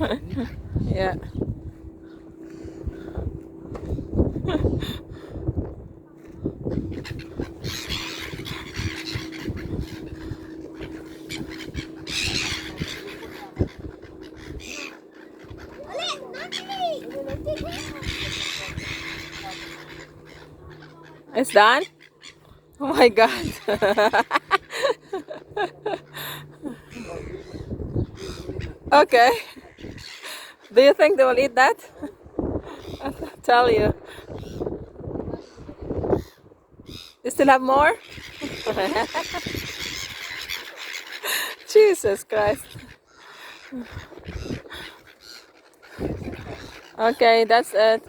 Yeah. It's done? Oh my God. Okay. Do you think they will eat that? I'll tell you. You still have more? Jesus Christ. Okay, that's it.